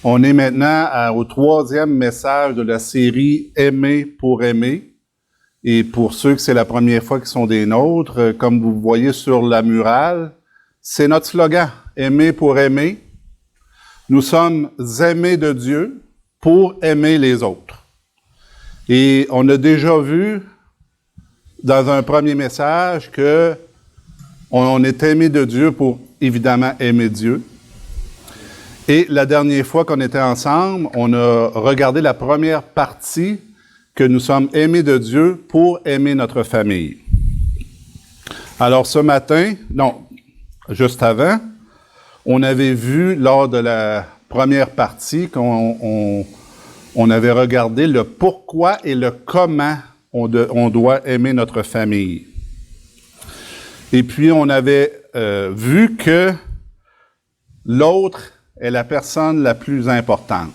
On est maintenant au troisième message de la série « Aimer pour aimer ». Et pour ceux que c'est la première fois qu'ils sont des nôtres, comme vous voyez sur la murale, c'est notre slogan « Aimer pour aimer ». Nous sommes aimés de Dieu pour aimer les autres. Et on a déjà vu dans un premier message que on est aimé de Dieu pour évidemment aimer Dieu. Et la dernière fois qu'on était ensemble, on a regardé la première partie que nous sommes aimés de Dieu pour aimer notre famille. Alors ce matin, non, juste avant, on avait vu lors de la première partie qu'on avait regardé le pourquoi et le comment on doit aimer notre famille. Et puis on avait vu que l'autre est la personne la plus importante.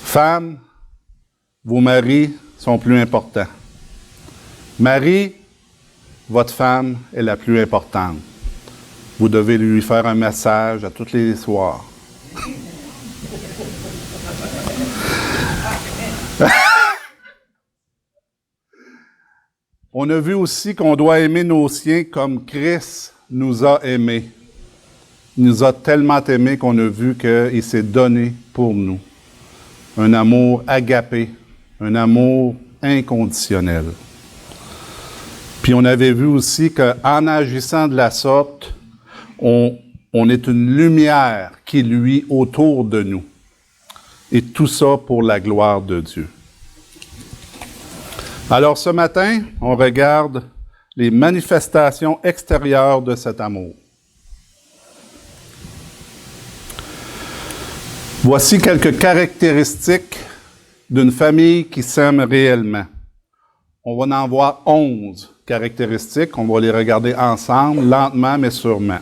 Femmes, vos maris sont plus importants. Mari, votre femme est la plus importante. Vous devez lui faire un massage à tous les soirs. On a vu aussi qu'on doit aimer nos siens comme Christ nous a aimés. Il nous a tellement aimés qu'on a vu qu'il s'est donné pour nous. Un amour agapé, un amour inconditionnel. Puis on avait vu aussi qu'en agissant de la sorte, on est une lumière qui luit autour de nous. Et tout ça pour la gloire de Dieu. Alors ce matin, on regarde les manifestations extérieures de cet amour. Voici quelques caractéristiques d'une famille qui s'aime réellement. On va en voir 11 caractéristiques. On va les regarder ensemble, lentement mais sûrement.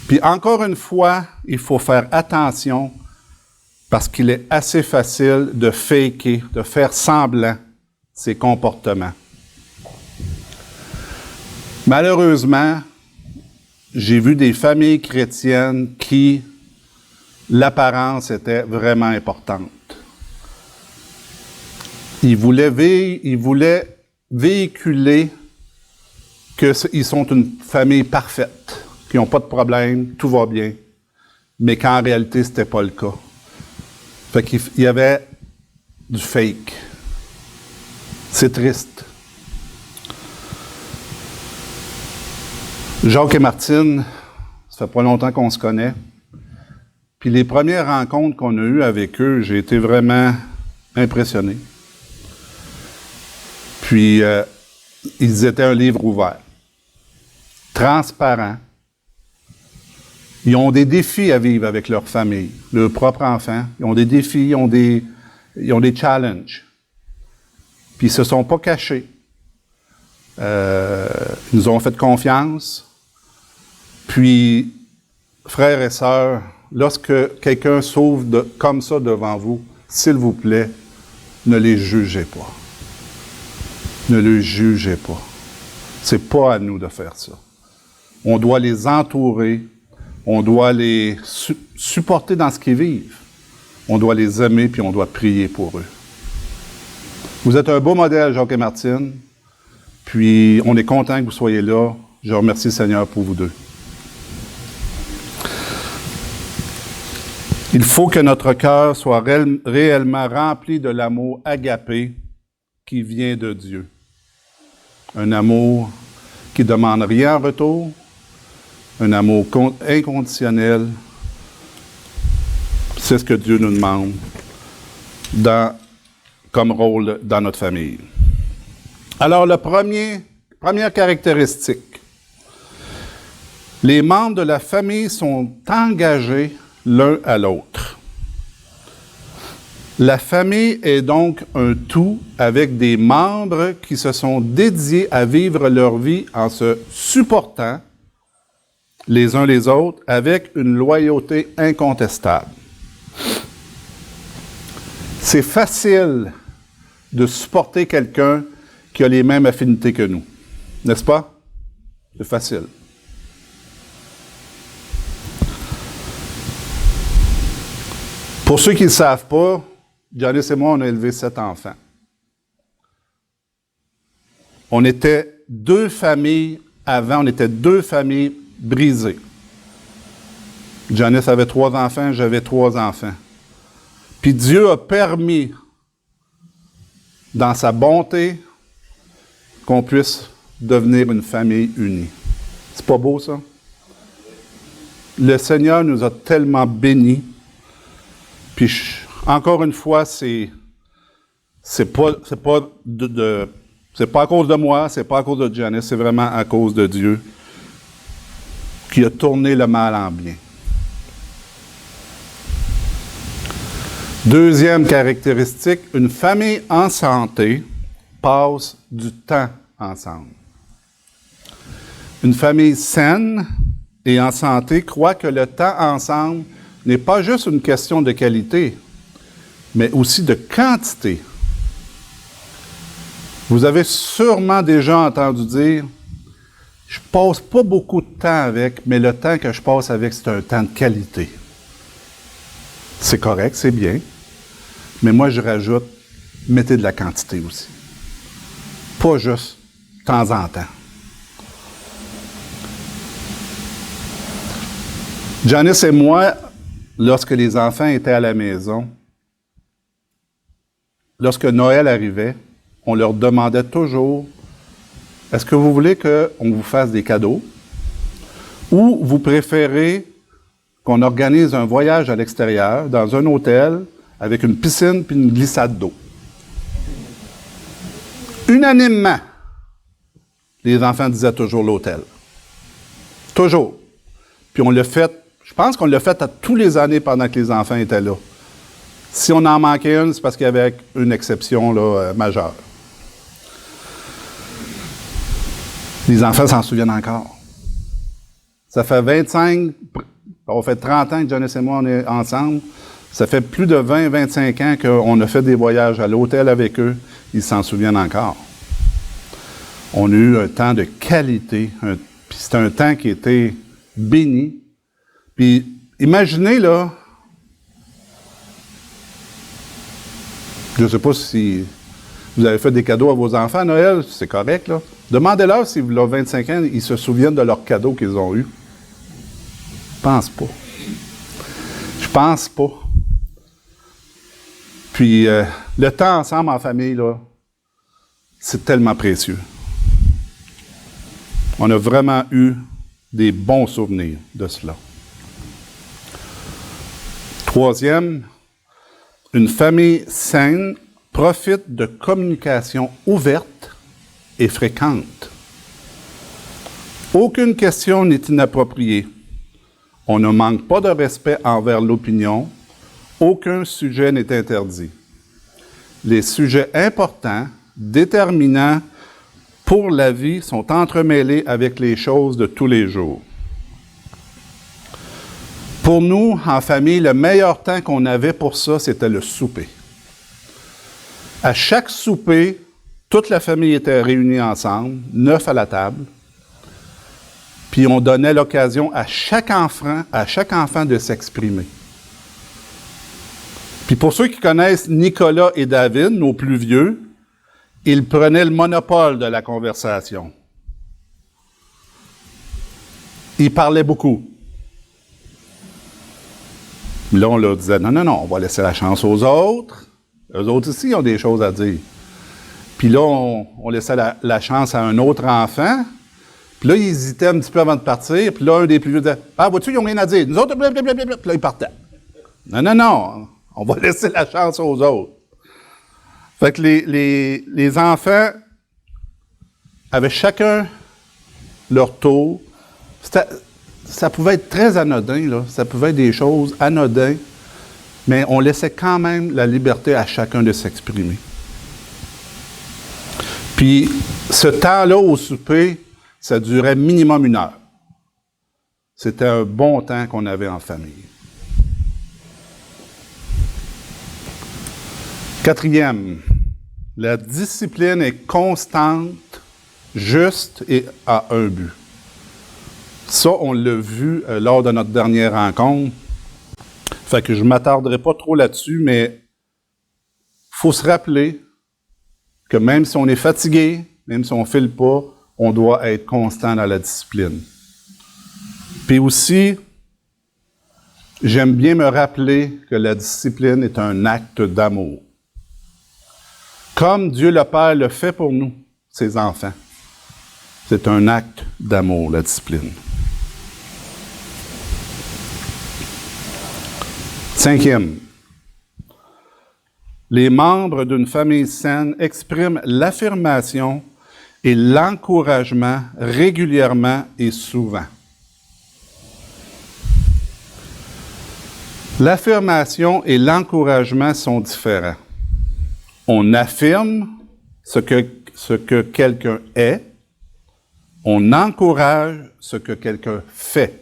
Puis encore une fois, il faut faire attention parce qu'il est assez facile de faker, de faire semblant ces comportements. Malheureusement, j'ai vu des familles chrétiennes qui l'apparence était vraiment importante. Ils voulaient véhiculer qu'ils sont une famille parfaite, qu'ils n'ont pas de problème, tout va bien, mais qu'en réalité, ce n'était pas le cas. Fait qu'il y avait du fake. C'est triste. Jacques et Martine, ça fait pas longtemps qu'on se connaît. Puis les premières rencontres qu'on a eues avec eux, j'ai été vraiment impressionné. Puis, ils étaient un livre ouvert, transparent. Ils ont des défis à vivre avec leur famille, leur propre enfant. Ils ont des défis, ils ont des challenges. Puis ils ne se sont pas cachés. Ils nous ont fait confiance. Puis, frères et sœurs, lorsque quelqu'un s'ouvre comme ça devant vous, s'il vous plaît, ne les jugez pas. Ne les jugez pas. C'est pas à nous de faire ça. On doit les entourer. On doit les supporter dans ce qu'ils vivent. On doit les aimer, puis on doit prier pour eux. Vous êtes un beau modèle, Jacques et Martine. Puis, on est content que vous soyez là. Je remercie le Seigneur pour vous deux. Il faut que notre cœur soit réellement rempli de l'amour agapé qui vient de Dieu. Un amour qui ne demande rien en retour, un amour inconditionnel. C'est ce que Dieu nous demande comme rôle dans notre famille. Alors, première caractéristique, les membres de la famille sont engagés l'un à l'autre. La famille est donc un tout avec des membres qui se sont dédiés à vivre leur vie en se supportant les uns les autres avec une loyauté incontestable. C'est facile de supporter quelqu'un qui a les mêmes affinités que nous, n'est-ce pas? C'est facile. Pour ceux qui ne le savent pas, Janice et moi, on a élevé 7 enfants. On était 2 familles avant, on était 2 familles brisées. Janice avait 3 enfants, j'avais 3 enfants. Puis Dieu a permis, dans sa bonté, qu'on puisse devenir une famille unie. C'est pas beau, ça? Le Seigneur nous a tellement bénis. Puis, encore une fois, c'est pas à cause de moi, c'est pas à cause de Janice, c'est vraiment à cause de Dieu qui a tourné le mal en bien. Deuxième caractéristique, une famille en santé passe du temps ensemble. Une famille saine et en santé croit que le temps ensemble n'est pas juste une question de qualité, mais aussi de quantité. Vous avez sûrement déjà entendu dire « Je passe pas beaucoup de temps avec, mais le temps que je passe avec, c'est un temps de qualité. » C'est correct, c'est bien, mais moi je rajoute « Mettez de la quantité aussi. » Pas juste de temps en temps. Janice et moi, lorsque les enfants étaient à la maison, lorsque Noël arrivait, on leur demandait toujours « Est-ce que vous voulez qu'on vous fasse des cadeaux? Ou vous préférez qu'on organise un voyage à l'extérieur, dans un hôtel, avec une piscine puis une glissade d'eau? » Unanimement, les enfants disaient toujours l'hôtel. Toujours. Puis on l'a fait, je pense qu'on l'a fait à tous les années pendant que les enfants étaient là. Si on en manquait une, c'est parce qu'il y avait une exception là, majeure. Les enfants s'en souviennent encore. Ça fait 30 ans que Janice et moi, on est ensemble. Ça fait plus de 25 ans qu'on a fait des voyages à l'hôtel avec eux. Ils s'en souviennent encore. On a eu un temps de qualité. Puis c'était un temps qui était béni. Puis imaginez, là, je ne sais pas si vous avez fait des cadeaux à vos enfants à Noël, c'est correct, là. Demandez-leur si, là, 25 ans, ils se souviennent de leurs cadeaux qu'ils ont eus. Je pense pas. Je pense pas. Puis, le temps ensemble en famille, là, c'est tellement précieux. On a vraiment eu des bons souvenirs de cela. Troisième, une famille saine profite de communication ouverte et fréquente. Aucune question n'est inappropriée. On ne manque pas de respect envers l'opinion. Aucun sujet n'est interdit. Les sujets importants, déterminants pour la vie sont entremêlés avec les choses de tous les jours. Pour nous, en famille, le meilleur temps qu'on avait pour ça, c'était le souper. À chaque souper, toute la famille était réunie ensemble, 9 à la table, puis on donnait l'occasion à chaque enfant de s'exprimer. Puis pour ceux qui connaissent Nicolas et David, nos plus vieux, ils prenaient le monopole de la conversation. Ils parlaient beaucoup. Là, on leur disait, non, on va laisser la chance aux autres. Eux autres aussi ont des choses à dire. Puis là, on laissait la chance à un autre enfant. Puis là, ils hésitaient un petit peu avant de partir. Puis là, un des plus vieux disait, « Ah, vois-tu, ils n'ont rien à dire. Nous autres, blablabla. » Puis là, ils partaient. Non, on va laisser la chance aux autres. Fait que les enfants avaient chacun leur tour. Ça pouvait être très anodin, là. Ça pouvait être des choses anodines, mais on laissait quand même la liberté à chacun de s'exprimer. Puis, ce temps-là au souper, ça durait minimum 1 heure. C'était un bon temps qu'on avait en famille. Quatrième, la discipline est constante, juste et a un but. Ça, on l'a vu lors de notre dernière rencontre. Fait que je ne m'attarderai pas trop là-dessus, mais il faut se rappeler que même si on est fatigué, même si on ne file pas, on doit être constant dans la discipline. Puis aussi, j'aime bien me rappeler que la discipline est un acte d'amour. Comme Dieu le Père le fait pour nous, ses enfants. C'est un acte d'amour, la discipline. 5e. Les membres d'une famille saine expriment l'affirmation et l'encouragement régulièrement et souvent. L'affirmation et l'encouragement sont différents. On affirme ce que quelqu'un est, on encourage ce que quelqu'un fait.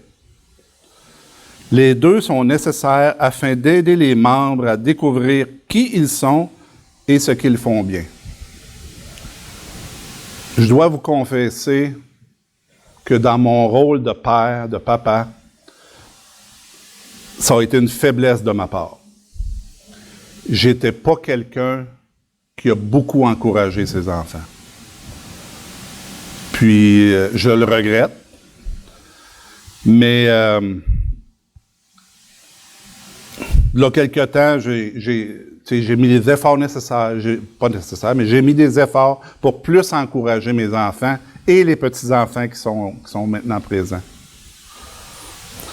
Les deux sont nécessaires afin d'aider les membres à découvrir qui ils sont et ce qu'ils font bien. Je dois vous confesser que dans mon rôle de père, de papa, ça a été une faiblesse de ma part. J'étais pas quelqu'un qui a beaucoup encouragé ses enfants. Puis, je le regrette, mais là, quelque temps, j'ai mis les efforts nécessaires, pas nécessaires, mais j'ai mis des efforts pour plus encourager mes enfants et les petits-enfants qui sont maintenant présents.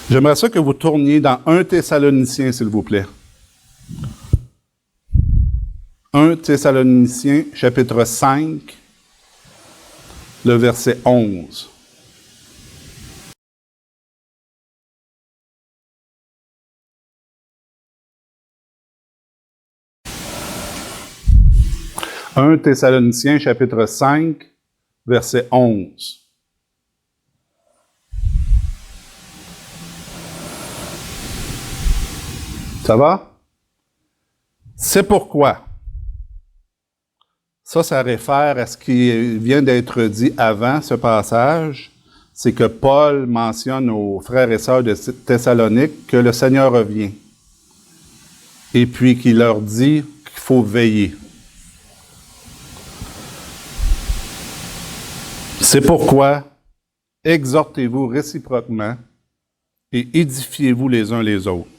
J'aimerais ça que vous tourniez dans 1 Thessaloniciens, s'il vous plaît. 1 Thessaloniciens, chapitre 5, le verset 11. « 1 Thessaloniciens, chapitre 5, verset 11. Ça va? C'est pourquoi. Ça réfère à ce qui vient d'être dit avant ce passage. C'est que Paul mentionne aux frères et sœurs de Thessalonique que le Seigneur revient. Et puis qu'il leur dit qu'il faut veiller. C'est pourquoi exhortez-vous réciproquement et édifiez-vous les uns les autres.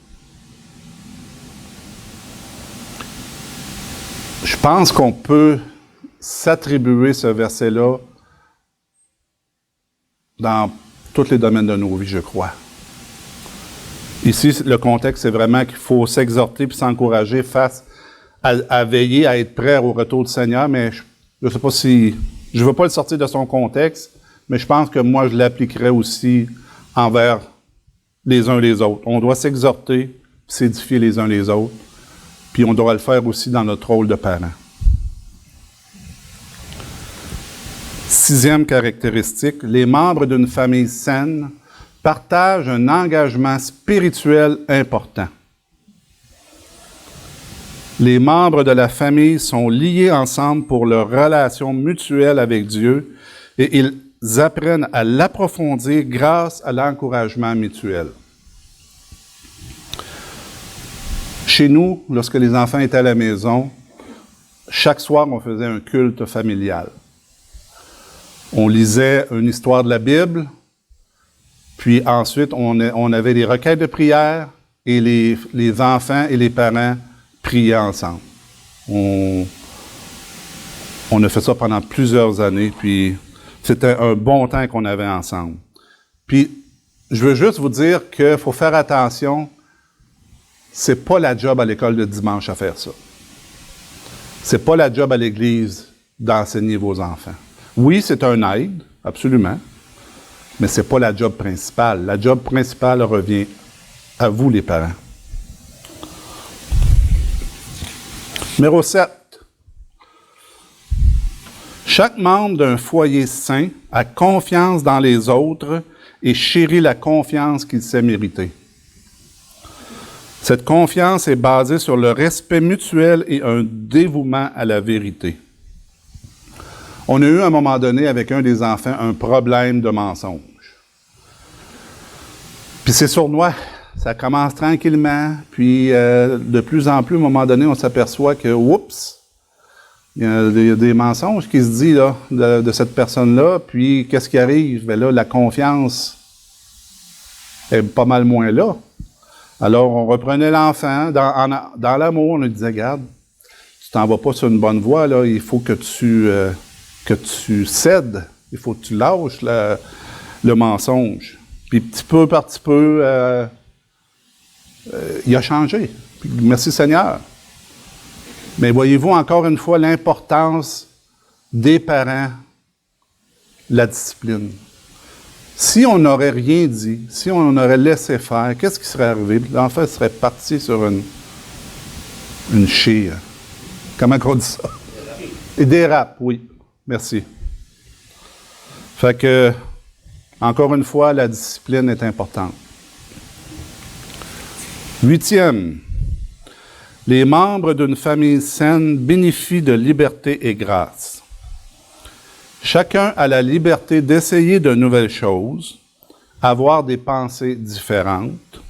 Je pense qu'on peut s'attribuer ce verset-là dans tous les domaines de nos vies, je crois. Ici, le contexte, c'est vraiment qu'il faut s'exhorter puis s'encourager face à veiller, à être prêt au retour du Seigneur, mais je ne sais pas si... Je ne veux pas le sortir de son contexte, mais je pense que moi, je l'appliquerais aussi envers les uns les autres. On doit s'exhorter, s'édifier les uns les autres, puis on doit le faire aussi dans notre rôle de parent. 6e caractéristique, les membres d'une famille saine partagent un engagement spirituel important. Les membres de la famille sont liés ensemble pour leur relation mutuelle avec Dieu et ils apprennent à l'approfondir grâce à l'encouragement mutuel. Chez nous, lorsque les enfants étaient à la maison, chaque soir, on faisait un culte familial. On lisait une histoire de la Bible, puis ensuite, on avait des requêtes de prière et les enfants et les parents priaient ensemble. On a fait ça pendant plusieurs années, puis c'était un bon temps qu'on avait ensemble. Puis, je veux juste vous dire qu'il faut faire attention, c'est pas la job à l'école de dimanche à faire ça. C'est pas la job à l'église d'enseigner vos enfants. Oui, c'est un aide, absolument, mais c'est pas la job principale. La job principale revient à vous, les parents. Numéro 7. Chaque membre d'un foyer sain a confiance dans les autres et chérit la confiance qu'il s'est méritée. Cette confiance est basée sur le respect mutuel et un dévouement à la vérité. On a eu à un moment donné avec un des enfants un problème de mensonge. Puis c'est sournois, ça commence tranquillement, puis de plus en plus, à un moment donné, on s'aperçoit que, oups, il y a des mensonges qui se disent là, de cette personne-là, puis qu'est-ce qui arrive? Bien là, la confiance est pas mal moins là. Alors, on reprenait l'enfant dans l'amour, on lui disait, regarde, tu t'en vas pas sur une bonne voie, là, il faut que tu cèdes, il faut que tu lâches le mensonge. Puis petit peu par petit peu, il a changé. Puis, merci Seigneur. Mais voyez-vous encore une fois l'importance des parents, la discipline. Si on n'aurait rien dit, si on aurait laissé faire, qu'est-ce qui serait arrivé? L'enfant serait parti sur une chire. Comment on dit ça? Et dérape, oui. Merci. Fait que, encore une fois, la discipline est importante. 8e, les membres d'une famille saine bénéficient de liberté et grâce. Chacun a la liberté d'essayer de nouvelles choses, avoir des pensées différentes,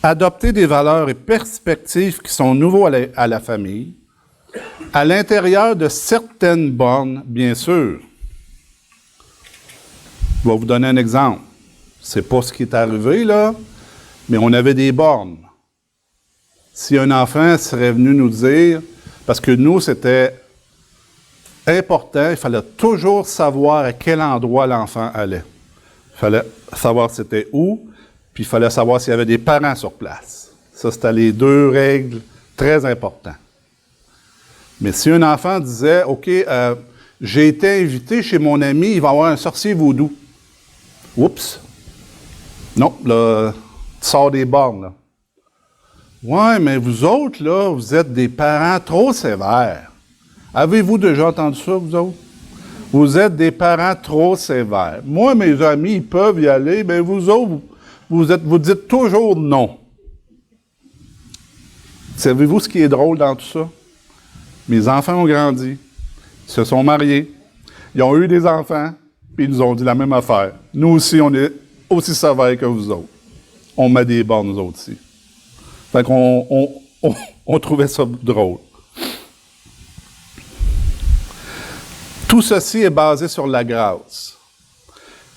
adopter des valeurs et perspectives qui sont nouveaux à la famille, à l'intérieur de certaines bornes, bien sûr. Je vais vous donner un exemple. C'est pas ce qui est arrivé, là, mais on avait des bornes. Si un enfant serait venu nous dire, parce que nous, c'était important, il fallait toujours savoir à quel endroit l'enfant allait. Il fallait savoir c'était où, puis il fallait savoir s'il y avait des parents sur place. Ça, c'était les 2 règles très importantes. Mais si un enfant disait, OK, j'ai été invité chez mon ami, il va avoir un sorcier vaudou. Oups! Non, là, tu sors des bornes, là. Ouais, mais vous autres, là, vous êtes des parents trop sévères. Avez-vous déjà entendu ça, vous autres? Vous êtes des parents trop sévères. Moi, mes amis, ils peuvent y aller, mais vous autres, vous dites toujours non. Savez-vous ce qui est drôle dans tout ça? Mes enfants ont grandi, ils se sont mariés, ils ont eu des enfants, puis ils nous ont dit la même affaire. Nous aussi, on est aussi sévères que vous autres. On met des bornes, nous autres aussi. Fait qu'on on trouvait ça drôle. Tout ceci est basé sur la grâce.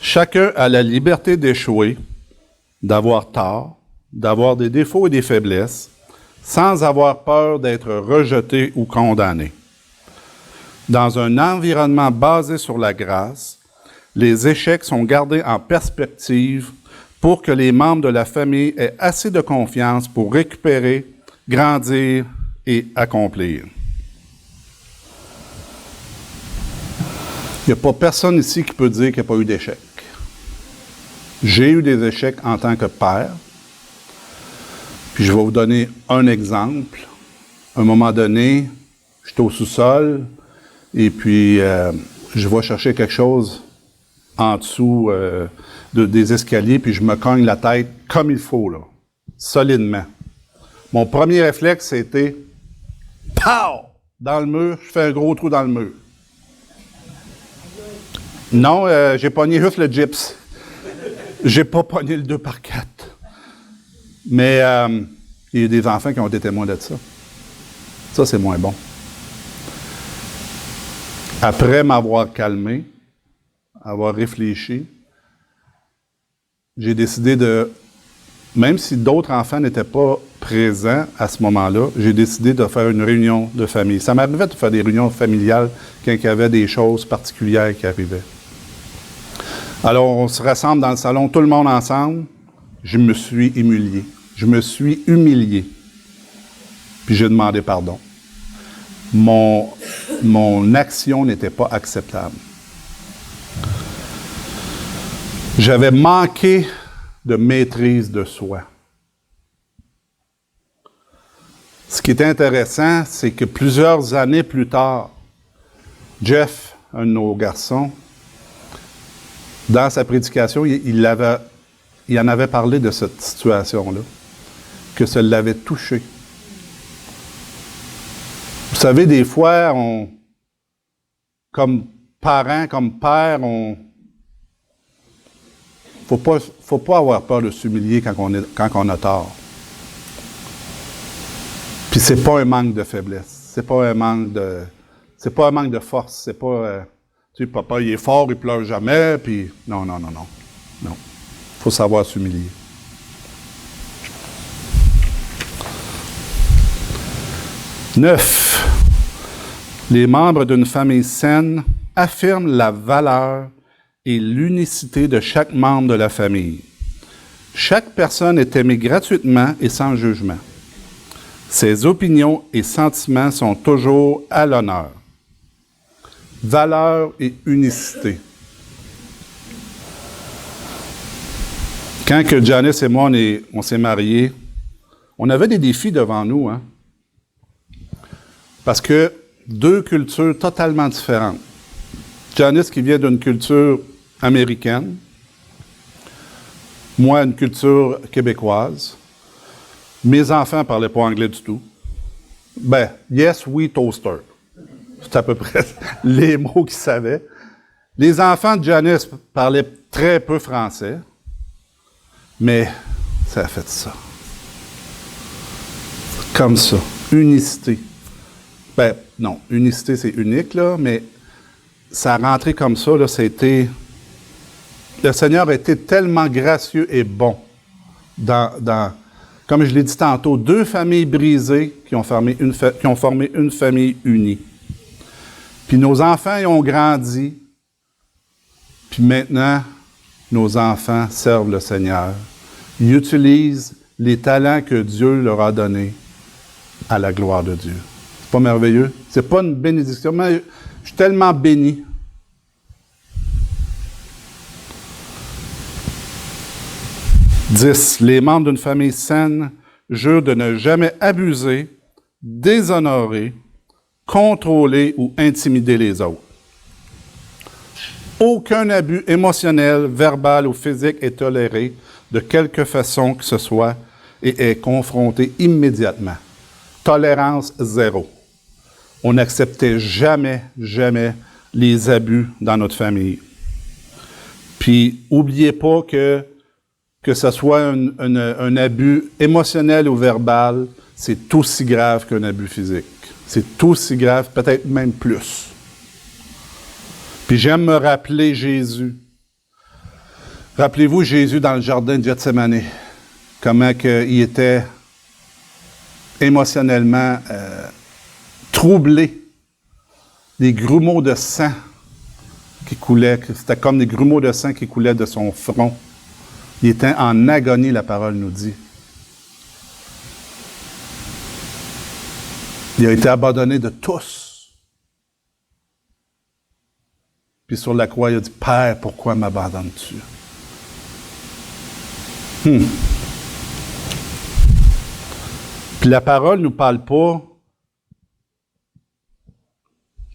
Chacun a la liberté d'échouer, d'avoir tort, d'avoir des défauts et des faiblesses, sans avoir peur d'être rejeté ou condamné. Dans un environnement basé sur la grâce, les échecs sont gardés en perspective pour que les membres de la famille aient assez de confiance pour récupérer, grandir et accomplir. Il n'y a pas personne ici qui peut dire qu'il n'y a pas eu d'échecs. J'ai eu des échecs en tant que père. Puis je vais vous donner un exemple. À un moment donné, j'étais au sous-sol et puis je vais chercher quelque chose en dessous des escaliers, puis je me cogne la tête comme il faut, là, solidement. Mon premier réflexe, c'était « Pow! » Dans le mur, je fais un gros trou dans le mur. Non, j'ai pogné juste le gyps. J'ai pas pogné le 2x4. Mais il y a des enfants qui ont été témoins de ça. Ça, c'est moins bon. Après m'avoir calmé, avoir réfléchi, j'ai décidé même si d'autres enfants n'étaient pas présents à ce moment-là, j'ai décidé de faire une réunion de famille. Ça m'arrivait de faire des réunions familiales quand il y avait des choses particulières qui arrivaient. Alors, on se rassemble dans le salon, tout le monde ensemble. Je me suis humilié. Je me suis humilié. Puis j'ai demandé pardon. Mon action n'était pas acceptable. J'avais manqué de maîtrise de soi. Ce qui est intéressant, c'est que plusieurs années plus tard, Jeff, un de nos garçons, dans sa prédication, il en avait parlé de cette situation-là, que ça l'avait touché. Vous savez, des fois, comme parents, comme pères, faut Faut pas avoir peur de s'humilier quand on a tort. Puis c'est pas un manque de faiblesse. C'est pas un manque de force. C'est pas, tu sais, papa, il est fort, il pleure jamais, puis non. Faut savoir s'humilier. Neuf. Les membres d'une famille saine affirment la valeur et l'unicité de chaque membre de la famille. Chaque personne est aimée gratuitement et sans jugement. Ses opinions et sentiments sont toujours à l'honneur. Valeur et unicité. Quand que Janice et moi, on s'est mariés, on avait des défis devant nous, hein? Parce que deux cultures totalement différentes. Janice qui vient d'une culture américaine, moi une culture québécoise. Mes enfants ne parlaient pas anglais du tout. Ben, yes, we, toaster. C'est à peu près les mots qu'ils savaient. Les enfants de Janice parlaient très peu français, mais ça a fait ça. Comme ça. Unicité. Ben, non, unicité, c'est unique, là, mais ça a rentré comme ça, là, c'était... Le Seigneur a été tellement gracieux et bon comme je l'ai dit tantôt, deux familles brisées qui ont formé une famille unie. Puis nos enfants, ils ont grandi. Puis maintenant, nos enfants servent le Seigneur. Ils utilisent les talents que Dieu leur a donnés à la gloire de Dieu. C'est pas merveilleux? C'est pas une bénédiction, mais je suis tellement béni. « 10. Les membres d'une famille saine jurent de ne jamais abuser, déshonorer, contrôler ou intimider les autres. Aucun abus émotionnel, verbal ou physique est toléré de quelque façon que ce soit et est confronté immédiatement. Tolérance zéro. On n'acceptait jamais les abus dans notre famille. Puis, n'oubliez pas que ce soit un abus émotionnel ou verbal, c'est aussi grave qu'un abus physique. C'est aussi grave, peut-être même plus. Puis j'aime me rappeler Jésus. Rappelez-vous Jésus dans le jardin de Gethsémani, comment il était émotionnellement troublé. Des grumeaux de sang qui coulaient, c'était comme des grumeaux de sang qui coulaient de son front. Il était en agonie, la parole nous dit. Il a été abandonné de tous. Puis sur la croix, il a dit, « Père, pourquoi m'abandonnes-tu? » Puis la parole ne nous parle pas.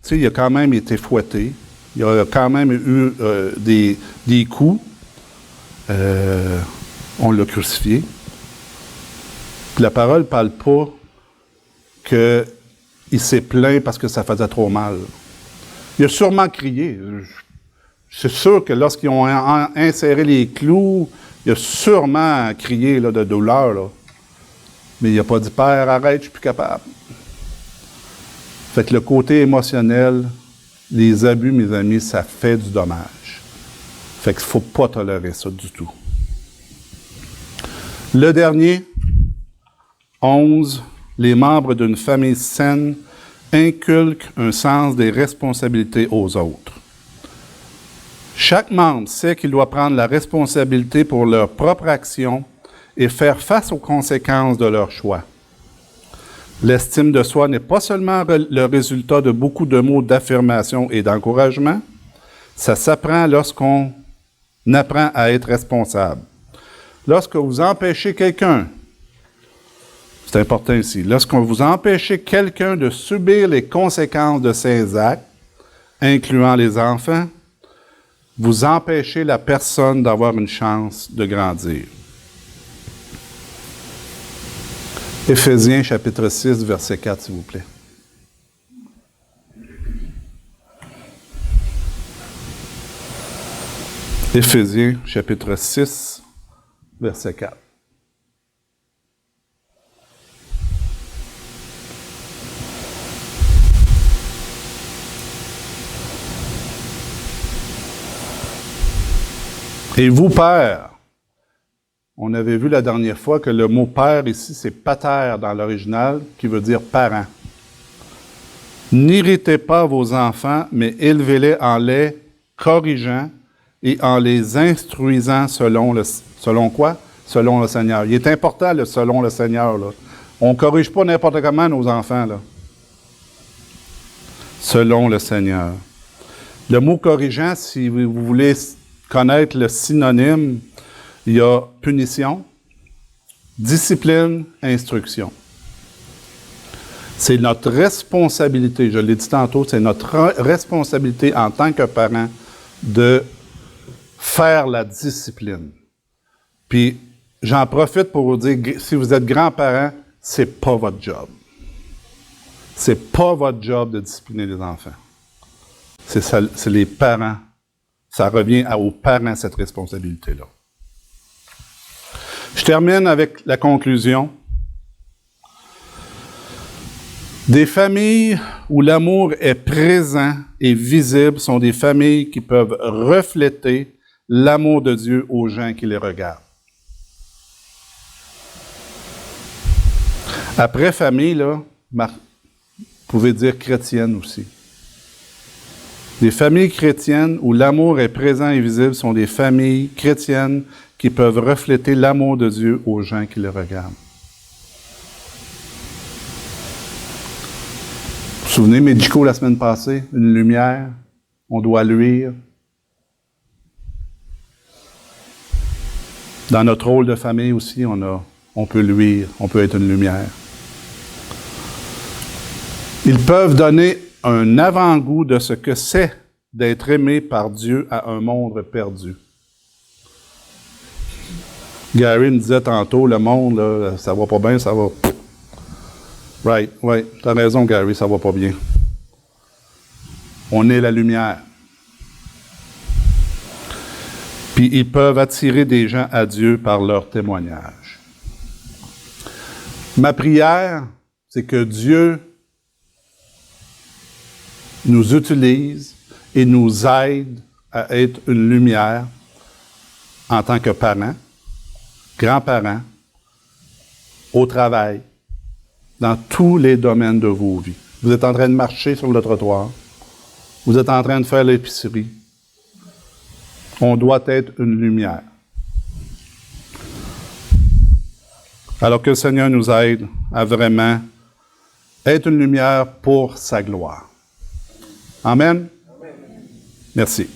Tu sais, il a quand même été fouetté. Il a quand même eu des coups. On l'a crucifié. Puis la parole ne parle pas qu'il s'est plaint parce que ça faisait trop mal. Il a sûrement crié. C'est sûr que lorsqu'ils ont inséré les clous, il a sûrement crié là, de douleur. Là. Mais il n'a pas dit « Père, arrête, je suis plus capable. » Fait que le côté émotionnel, les abus, mes amis, ça fait du dommage. Fait qu'il ne faut pas tolérer ça du tout. Le dernier, 11, les membres d'une famille saine inculquent un sens des responsabilités aux autres. Chaque membre sait qu'il doit prendre la responsabilité pour leur propre action et faire face aux conséquences de leurs choix. L'estime de soi n'est pas seulement le résultat de beaucoup de mots d'affirmation et d'encouragement, ça s'apprend lorsqu'on apprend à être responsable. Lorsque vous empêchez quelqu'un, c'est important ici, lorsque vous empêchez quelqu'un de subir les conséquences de ses actes, incluant les enfants, vous empêchez la personne d'avoir une chance de grandir. Éphésiens chapitre 6, verset 4, s'il vous plaît. Éphésiens, chapitre 6, verset 4. Et vous, pères, on avait vu la dernière fois que le mot père ici, c'est pater dans l'original, qui veut dire parent. N'irritez pas vos enfants, mais élevez-les en les corrigeant et en les instruisant selon quoi? Selon le Seigneur. Il est important, le selon le Seigneur, là. On ne corrige pas n'importe comment nos enfants, là. Selon le Seigneur. Le mot corrigeant, si vous voulez connaître le synonyme, il y a punition, discipline, instruction. C'est notre responsabilité, je l'ai dit tantôt, c'est notre responsabilité en tant que parent de faire la discipline. Puis, j'en profite pour vous dire, si vous êtes grands-parents, c'est pas votre job. C'est pas votre job de discipliner les enfants. C'est les parents. Ça revient aux parents, cette responsabilité-là. Je termine avec la conclusion. Des familles où l'amour est présent et visible sont des familles qui peuvent refléter l'amour de Dieu aux gens qui les regardent. Après famille, là, vous pouvez dire chrétienne aussi. Des familles chrétiennes où l'amour est présent et visible sont des familles chrétiennes qui peuvent refléter l'amour de Dieu aux gens qui les regardent. Vous vous souvenez, Médico, la semaine passée, une lumière, on doit luire. Dans notre rôle de famille aussi, on peut luire, on peut être une lumière. Ils peuvent donner un avant-goût de ce que c'est d'être aimé par Dieu à un monde perdu. Gary me disait tantôt, le monde, là, ça va pas bien, ça va... Right, oui, t'as raison, Gary, ça va pas bien. On est la lumière. Puis ils peuvent attirer des gens à Dieu par leur témoignage. Ma prière, c'est que Dieu nous utilise et nous aide à être une lumière en tant que parents, grands-parents, au travail, dans tous les domaines de vos vies. Vous êtes en train de marcher sur le trottoir. Vous êtes en train de faire l'épicerie. On doit être une lumière. Alors que le Seigneur nous aide à vraiment être une lumière pour sa gloire. Amen. Merci.